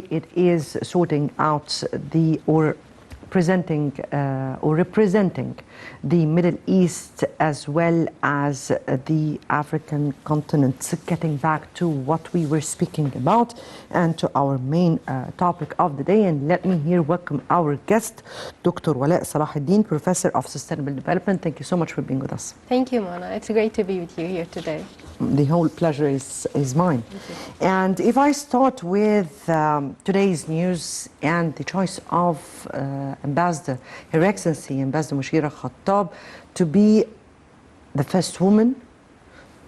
today it is sorting out or presenting or representing the Middle East as well as the African continent. Getting back to what we were speaking about and to our main topic of the day, and let me here welcome our guest, Dr. Walaa Salah Deen, Professor of Sustainable Development. Thank you so much for being with us. Thank you, Mona. It's great to be with you here today. The whole pleasure is mine. And if I start with today's news and the choice of Ambassador, Her Excellency Ambassador Mushira Khattab, to be the first woman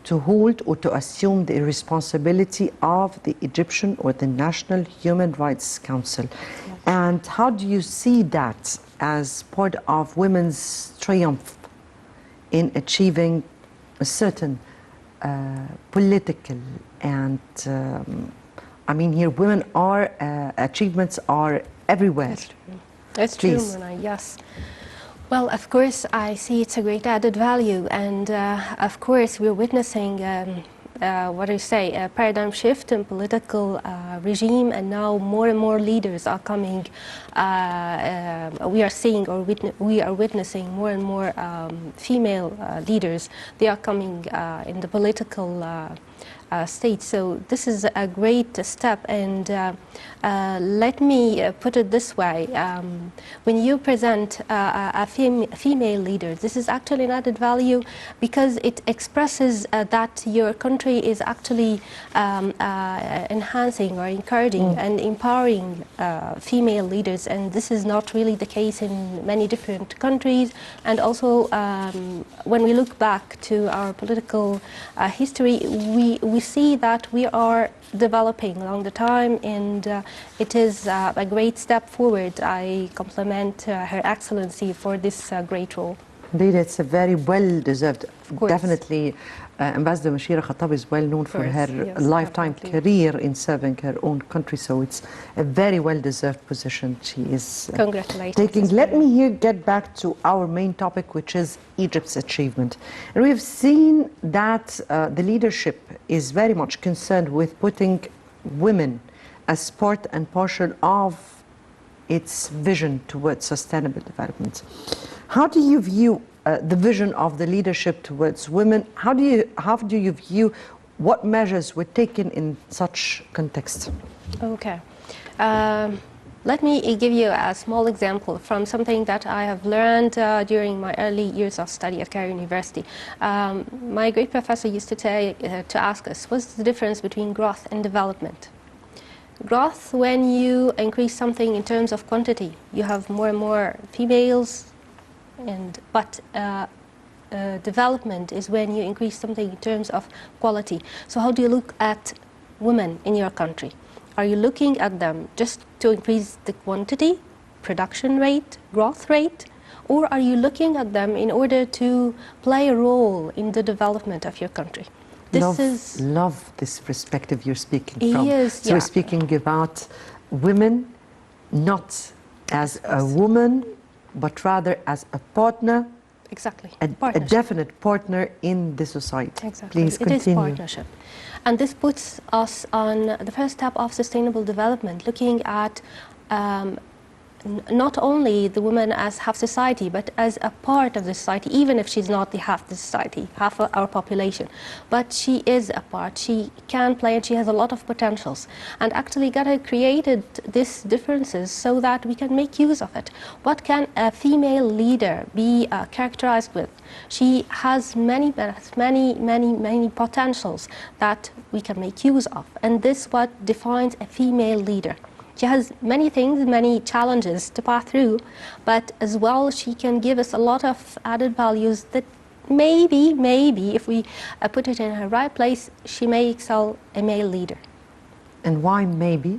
to hold or to assume the responsibility of the Egyptian or the National Human Rights Council. Yes. And how do you see that as part of women's triumph in achieving a certain political and I mean here women are achievements are everywhere. That's true. That's true, Mona. Yes. Well, of course, I see it's a great added value, and of course, we're witnessing what do you say, a paradigm shift in political regime, and now more and more leaders are coming. We are seeing, or we are witnessing more and more female leaders. They are coming in the political state. So this is a great step, and let me put it this way. When you present a female leader, this is actually an added value because it expresses that your country is actually enhancing or encouraging and empowering female leaders, and this is not really the case in many different countries. And also when we look back to our political history, we see that we are developing along the time, and it is a great step forward. I compliment Her Excellency for this great role. Indeed, it's a very well-deserved. Definitely, Ambassador Mushira Khattab is well known for her lifetime career in serving her own country, so it's a very well-deserved position she is taking. Let me here get back to our main topic, which is Egypt's achievement. And we've seen that the leadership is very much concerned with putting women as part and parcel of its vision towards sustainable development. How do you view the vision of the leadership towards women? How do you view what measures were taken in such context? Okay. Let me give you a small example from something that I have learned during my early years of study at Cairo University. My great professor used to ask us, what's the difference between growth and development? Growth, when you increase something in terms of quantity, you have more and more females, but development is when you increase something in terms of quality. So how do you look at women in your country? Are you looking at them just to increase the quantity, production rate, growth rate, or are you looking at them in order to play a role in the development of your country? Love this perspective you're speaking from. Yes, so we're speaking about women not as a woman, but rather as a partner. Exactly. A definite partner in the society. Exactly. Please continue. It is partnership. And this puts us on the first step of sustainable development, looking at not only the woman as half society, but as a part of the society, even if she's not the half the society, half of our population. But she is a part. She can play, and she has a lot of potentials. And actually, God created these differences so that we can make use of it. What can a female leader be characterized with? She has many potentials that we can make use of, and this is what defines a female leader. She has many things, many challenges to pass through, but as well she can give us a lot of added values that maybe if we put it in her right place, she may excel a male leader. And why maybe?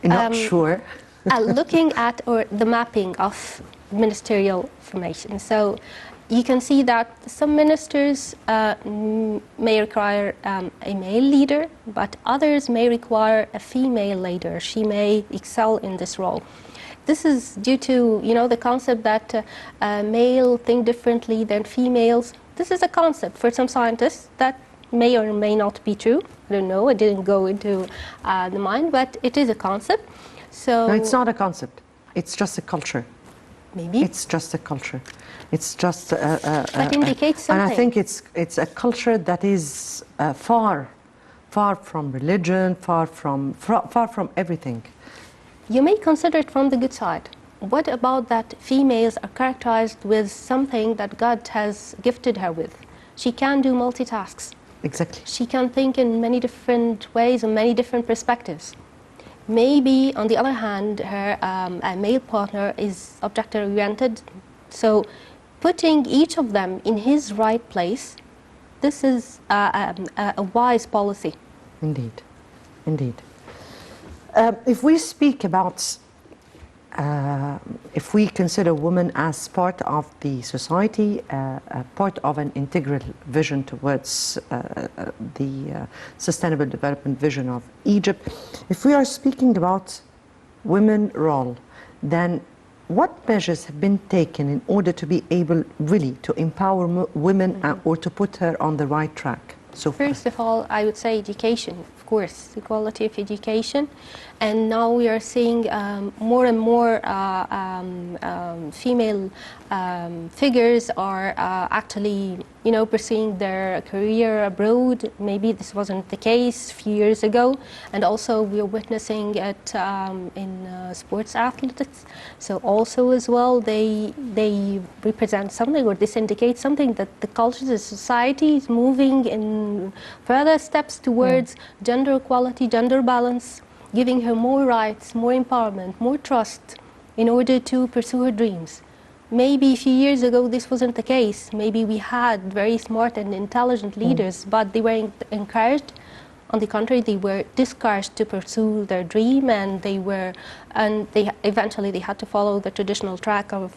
Not sure. Looking at the mapping of ministerial formation. So you can see that some ministers may require a male leader, but others may require a female leader. She may excel in this role. This is due to, the concept that male think differently than females. This is a concept for some scientists that may or may not be true. I don't know, it didn't go into the mind, but it is a concept. So No, it's not a concept. It's just a culture. maybe It's just a culture. It's just that indicates something. and I think it's a culture that is far from religion, far from everything. You may consider it from the good side. What about that females are characterized with something that God has gifted her with? She can do multitasks. Exactly. She can think in many different ways and many different perspectives. Maybe, on the other hand, her male partner is object-oriented. So putting each of them in his right place, this is a wise policy. Indeed, indeed. If we speak about, if we consider women as part of the society, part of an integral vision towards the Sustainable Development Vision of Egypt, if we are speaking about women's role, then what measures have been taken in order to be able really to empower women or to put her on the right track? So first of all, I would say education, of course, the quality of education. And now we are seeing more and more female figures are actually, pursuing their career abroad. Maybe this wasn't the case a few years ago. And also we are witnessing it in sports athletics. So also as well, they represent something, or this indicates something, that the culture, the society is moving in further steps towards gender equality, gender balance, giving her more rights, more empowerment, more trust in order to pursue her dreams. Maybe a few years ago this wasn't the case. Maybe we had very smart and intelligent leaders, but they weren't encouraged. On the contrary, they were discouraged to pursue their dream, and they eventually they had to follow the traditional track of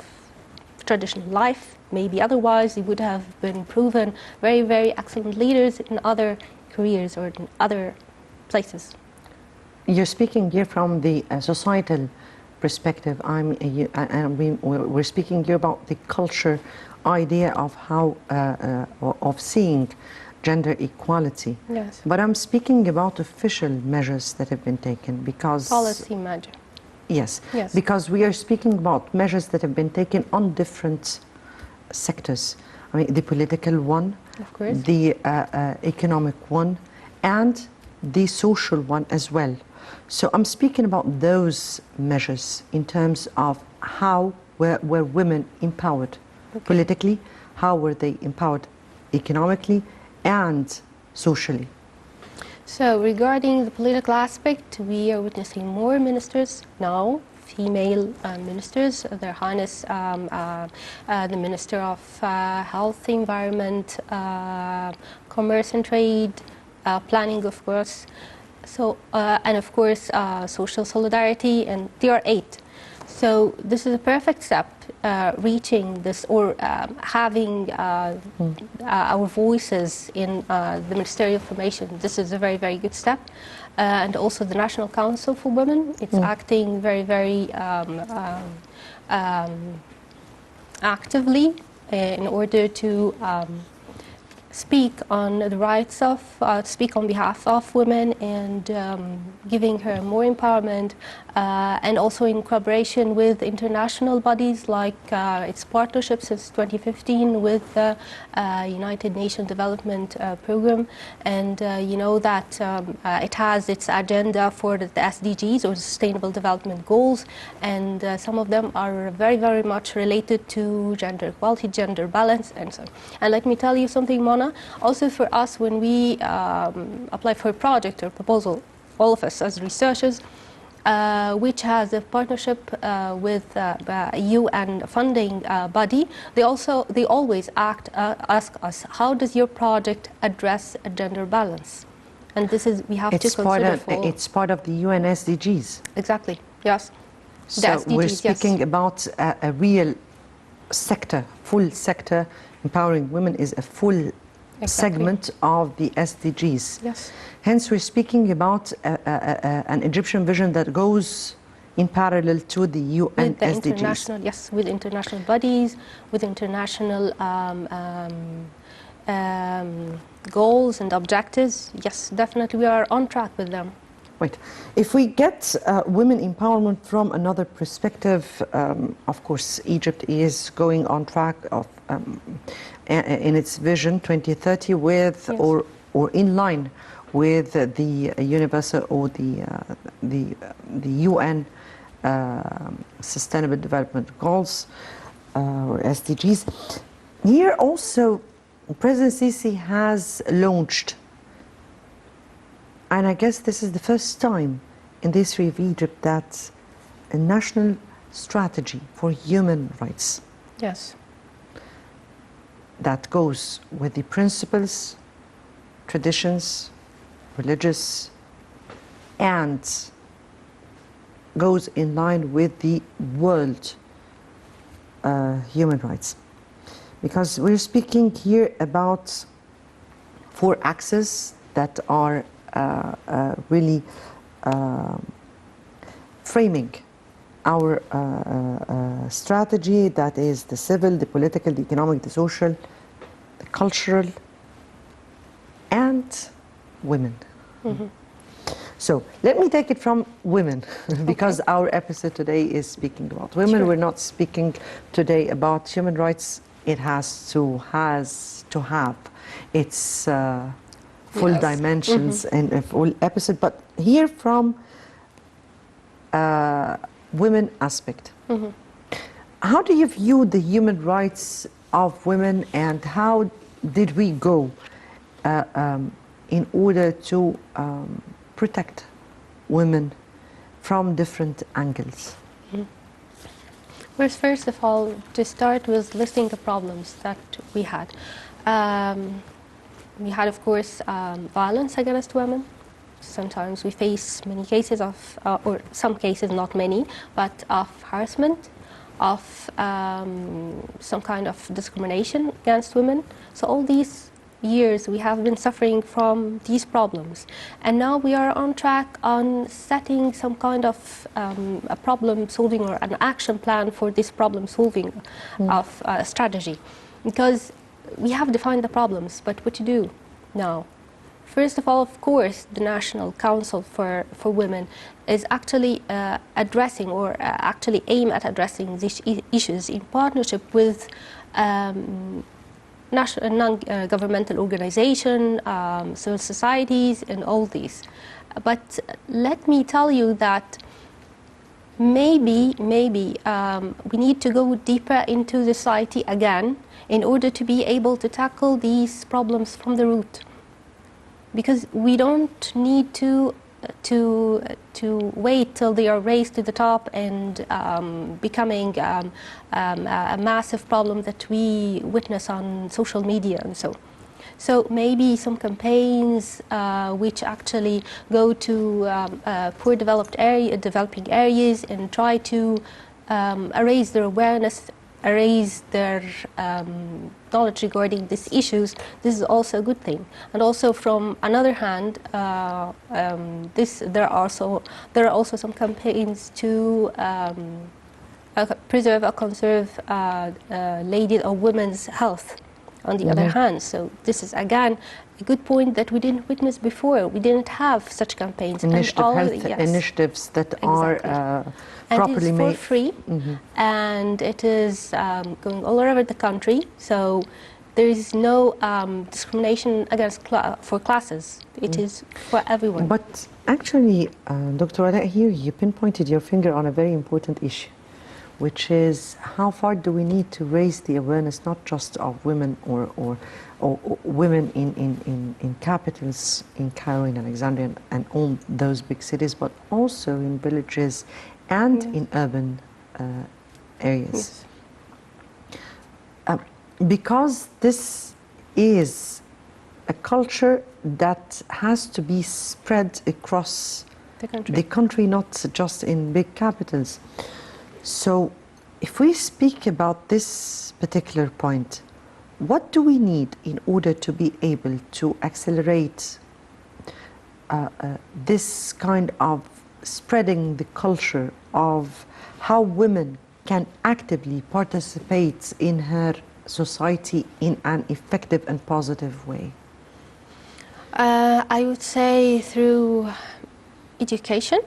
traditional life. Maybe otherwise they would have been proven very, very excellent leaders in other careers or in other places. You're speaking here from the societal perspective. We're speaking here about the culture idea of how of seeing gender equality. Yes. But I'm speaking about official measures that have been taken, because Policy measure. Yes. Yes. Because we are speaking about measures that have been taken on different sectors. I mean, the political one, Of course. the economic one, and the social one as well. So I'm speaking about those measures in terms of how were women empowered politically, how were they empowered economically and socially. So regarding the political aspect, we are witnessing more ministers now, female ministers. Their Highness, the Minister of Health, Environment, Commerce and Trade, Planning, of course. So, and of course, social solidarity, and there are 8. So this is a perfect step, reaching this, or having our voices in the ministerial formation. This is a very, very good step. And also the National Council for Women, it's acting very, very actively in order to speak on the rights of, speak on behalf of women, and giving her more empowerment, and also in collaboration with international bodies, like its partnership since 2015 with the United Nations Development Program. And you know that it has its agenda for the SDGs, or Sustainable Development Goals, and some of them are very, very much related to gender equality, gender balance, and so on. And let me tell you something, Mona. Also for us, when we apply for a project or proposal, all of us as researchers, which has a partnership with a UN funding body, they always ask us, how does your project address a gender balance? And this is, we have to consider it's part of the UN SDGs. Exactly, yes. So we're speaking about a real sector, full sector. Empowering women is a full segment of the SDGs. Yes. Hence, we're speaking about an Egyptian vision that goes in parallel to the UN with the SDGs. International, yes, with international bodies, with international goals and objectives, yes, definitely we are on track with them. Right. If we get women empowerment from another perspective, of course, Egypt is going on track of, in its vision 2030 with, Yes. or in line with the universal or the UN Sustainable Development Goals or SDGs. Here also, President Sisi has launched, and I guess this is the first time in the history of Egypt, that a national strategy for human rights. Yes. That goes with the principles, traditions, religious, and goes in line with the world human rights. Because we're speaking here about 4 axes that are really framing our strategy, that is the civil, the political, the economic, the social, the cultural, and women. Mm-hmm. So let me take it from women, because Okay. our episode today is speaking about women. Sure. We're not speaking today about human rights. It has to have its full Yes. dimensions and a full episode. But here from women aspect, how do you view the human rights of women, and how did we go in order to protect women from different angles? Well, first of all, to start with listing the problems that we had. We had, of course, violence against women. Sometimes we face many cases of, or some cases, not many, but of harassment, of some kind of discrimination against women. So all these years we have been suffering from these problems, and now we are on track on setting some kind of a problem solving or an action plan for this problem solving of strategy, because we have defined the problems, but what to do now? First of all, of course, the National Council for Women is actually addressing, or actually aim at addressing these issues in partnership with non-governmental organizations, civil societies, and all these. But let me tell you that maybe we need to go deeper into society again in order to be able to tackle these problems from the root. Because we don't need to wait till they are raised to the top and becoming a massive problem that we witness on social media and so. So maybe some campaigns which actually go to poor developing areas and try to raise their awareness, raise their knowledge regarding these issues. This is also a good thing. And also, from another hand, there are also some campaigns to preserve or conserve ladies or women's health. On the other hand, so this is again a good point that we didn't witness before. We didn't have such campaigns. Initiatives that are properly made. And it's for free, and it is going all over the country. So there is no discrimination against for classes. It is for everyone. But actually, Dr. Walaa, here you pinpointed your finger on a very important issue, which is how far do we need to raise the awareness, not just of women or women in capitals, in Cairo, in Alexandria, and all those big cities, but also in villages and in urban areas. Yes. Because this is a culture that has to be spread across the country, not just in big capitals. So if we speak about this particular point, what do we need in order to be able to accelerate this kind of spreading the culture of how women can actively participate in her society in an effective and positive way? I would say through education.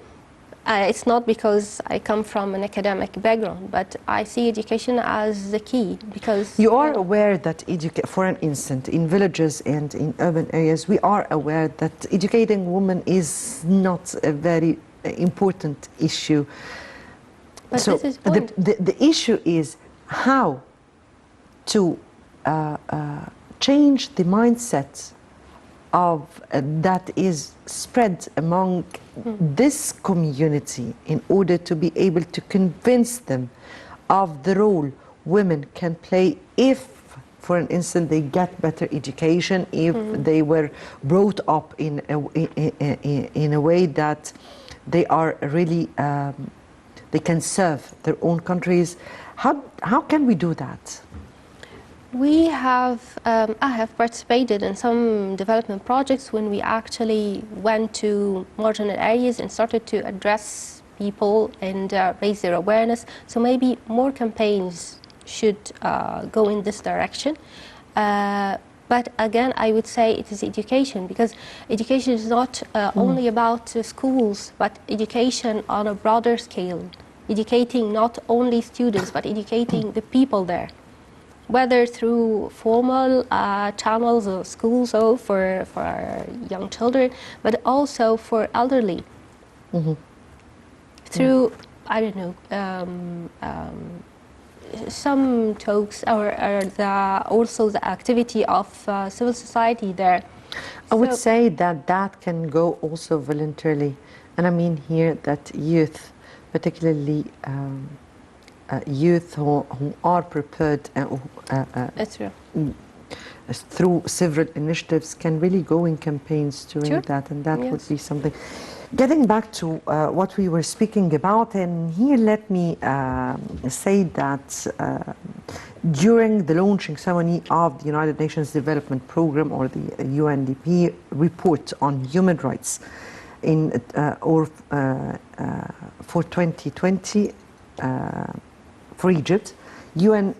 It's not because I come from an academic background, but I see education as the key because... You are aware that, for an instance, in villages and in urban areas, we are aware that educating women is not a very important issue. But so this is the point. The issue is how to change the mindset of that is spread among this community in order to be able to convince them of the role women can play if, for an instance, they get better education, if they were brought up in a way that they are really, they can serve their own countries. How can we do that? We have, I have participated in some development projects when we actually went to marginal areas and started to address people and raise their awareness. So maybe more campaigns should go in this direction. But again, I would say it is education, because education is not only about schools, but education on a broader scale. Educating not only students, but educating the people there, whether through formal channels or schools or for young children, but also for elderly. Through, I don't know, some talks or also the activity of civil society there. I would say that that can go also voluntarily. And I mean here that youth, particularly youth who are prepared That's true. through several initiatives can really go in campaigns during that, and that would be something. Getting back to what we were speaking about, and here let me say that during the launching ceremony of the United Nations Development Programme, or the UNDP report on human rights for 2020, for Egypt, UN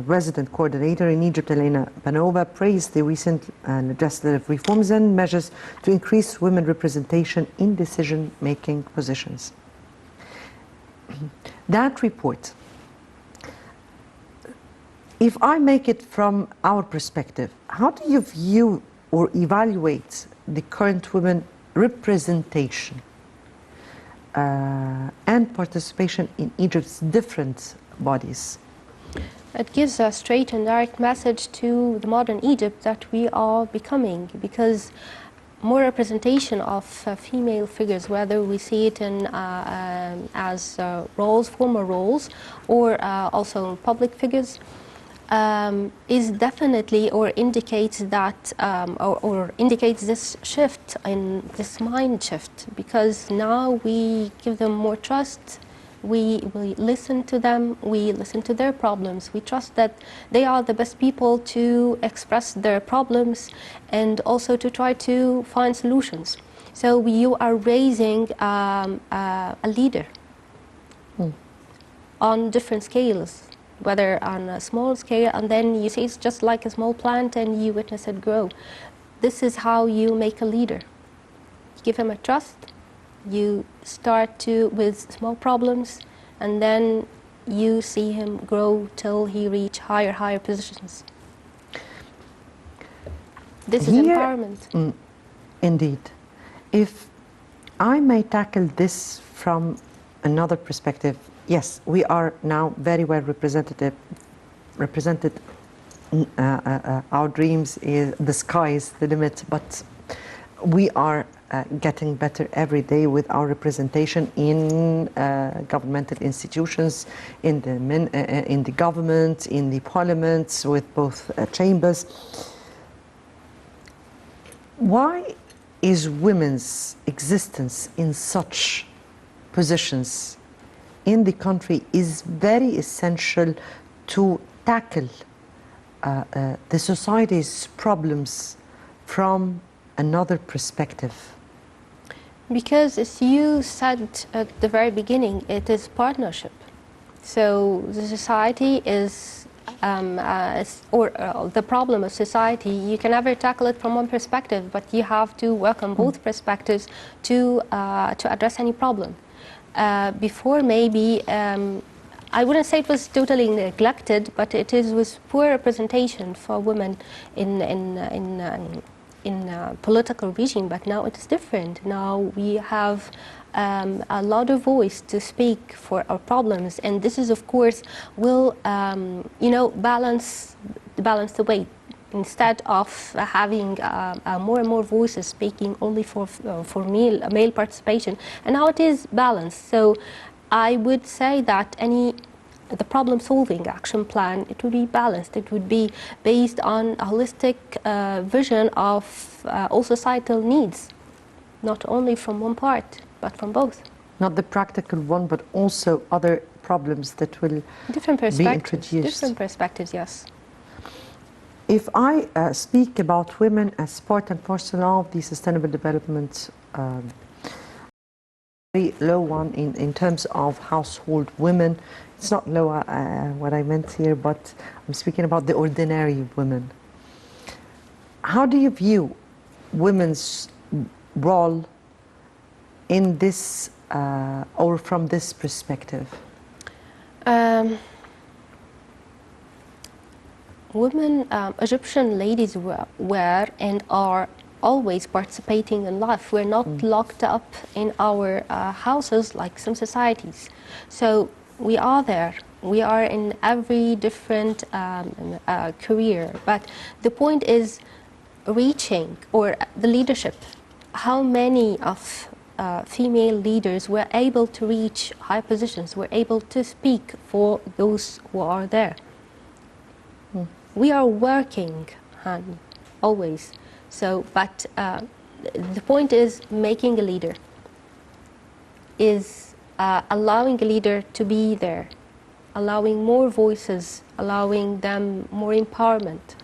resident coordinator in Egypt, Elena Panova, praised the recent legislative reforms and measures to increase women representation in decision-making positions. That report, if I make it from our perspective, how do you view or evaluate the current women representation and participation in Egypt's different bodies? It gives a straight and direct message to the modern Egypt that we are becoming, because more representation of female figures, whether we see it in as roles, formal roles, or also public figures, is definitely, or indicates that, or indicates this shift in this mind shift, because now we give them more trust. We listen to them, we listen to their problems, we trust that they are the best people to express their problems and also to try to find solutions. So you are raising a leader on different scales, whether on a small scale, and then you see it's just like a small plant and you witness it grow. This is how you make a leader. Give him a trust. You start with small problems, and then you see him grow till he reach higher positions. This is empowerment. Indeed. If I may tackle this from another perspective, yes, we are now very well represented. Our dreams is the sky is the limit, but we are getting better every day with our representation in governmental institutions, in the government, in the parliaments, with both chambers. Why is women's existence in such positions in the country is very essential to tackle the society's problems from another perspective? Because as you said at the very beginning, it is partnership. So the society is the problem of society, you can never tackle it from one perspective, but you have to work on both perspectives to address any problem. Before, maybe I wouldn't say it was totally neglected, but it was poor representation for women in political regime. But now it is different. Now we have a lot of voice to speak for our problems, and this is, of course, will balance the weight. Instead of having more and more voices speaking only for male participation, and now it is balanced. So I would say that the problem-solving action plan, it would be balanced. It would be based on a holistic vision of all societal needs, not only from one part, but from both. Not the practical one, but also other problems that will be introduced. Different perspectives, yes. If I speak about women as part and parcel of the sustainable development, very low one in terms of household women. It's not low what I meant here, but I'm speaking about the ordinary women. How do you view women's role in this or from this perspective? Women, Egyptian ladies were and are always participating in life. We're not locked up in our houses like some societies. So we are there. We are in every different career. But the point is reaching, or the leadership. How many of female leaders were able to reach high positions, were able to speak for those who are there? We are working, honey, always. So, but the point is making a leader, is allowing a leader to be there, allowing more voices, allowing them more empowerment.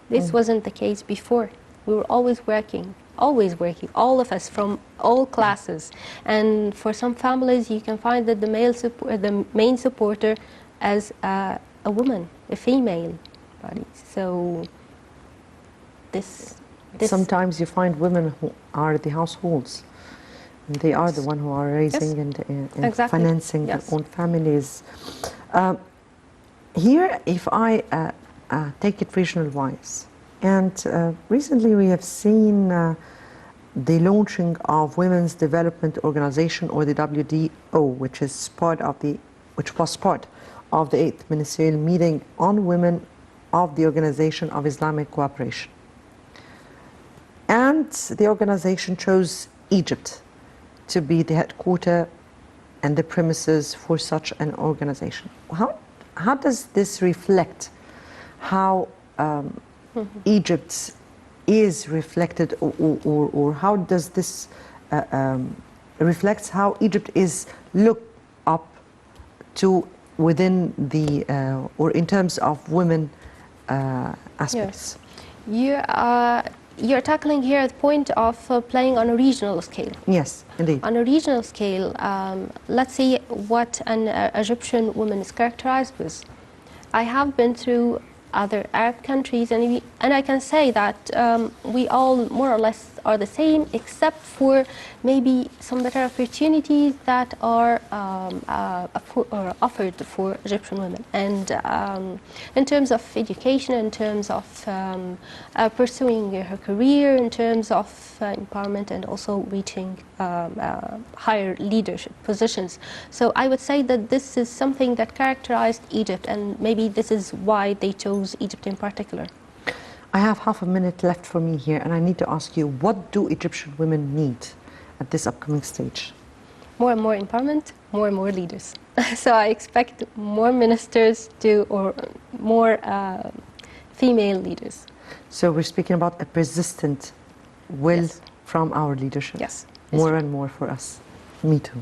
This wasn't the case before. We were always working, all of us from all classes. And for some families, you can find that the main supporter as a woman, a female body. So this sometimes you find women who are the households, and they are the one who are raising and exactly. financing their own families. Here, if I take it regional-wise, and recently we have seen the launching of Women's Development Organization, or the WDO, which was part of the 8th Ministerial Meeting on Women of the Organization of Islamic Cooperation. And the organization chose Egypt to be the headquarter and the premises for such an organization. How does this reflect how Egypt is reflected, or how does this reflects how Egypt is looked up to within the, or in terms of women aspects? Yes. You're tackling here the point of playing on a regional scale. Yes, indeed. On a regional scale, let's see what an Egyptian woman is characterized with. I have been through other Arab countries, and I can say that we all more or less are the same, except for maybe some better opportunities that are offered for Egyptian women. And in terms of education, in terms of pursuing her career, in terms of empowerment, and also reaching higher leadership positions. So I would say that this is something that characterized Egypt, and maybe this is why they chose Egypt in particular. I have half a minute left for me here, and I need to ask you, what do Egyptian women need at this upcoming stage? More and more empowerment, more and more leaders. So I expect more ministers or more female leaders. So we're speaking about a persistent will from our leadership. Yes. More and more for us. Me too.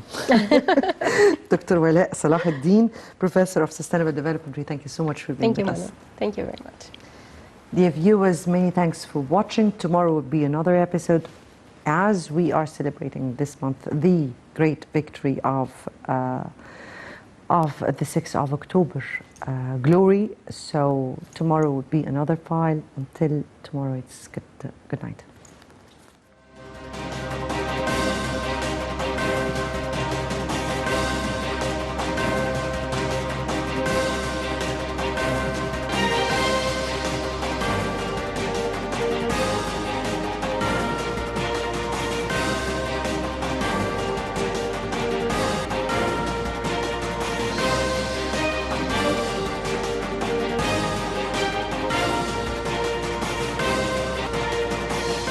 Dr. Walaa Salah Deen, Professor of Sustainable Development. We thank you so much for being with us. Thank you very much. Dear viewers, many thanks for watching. Tomorrow will be another episode as we are celebrating this month the great victory of of the 6th of October glory. So tomorrow will be another file. Until tomorrow, it's good night.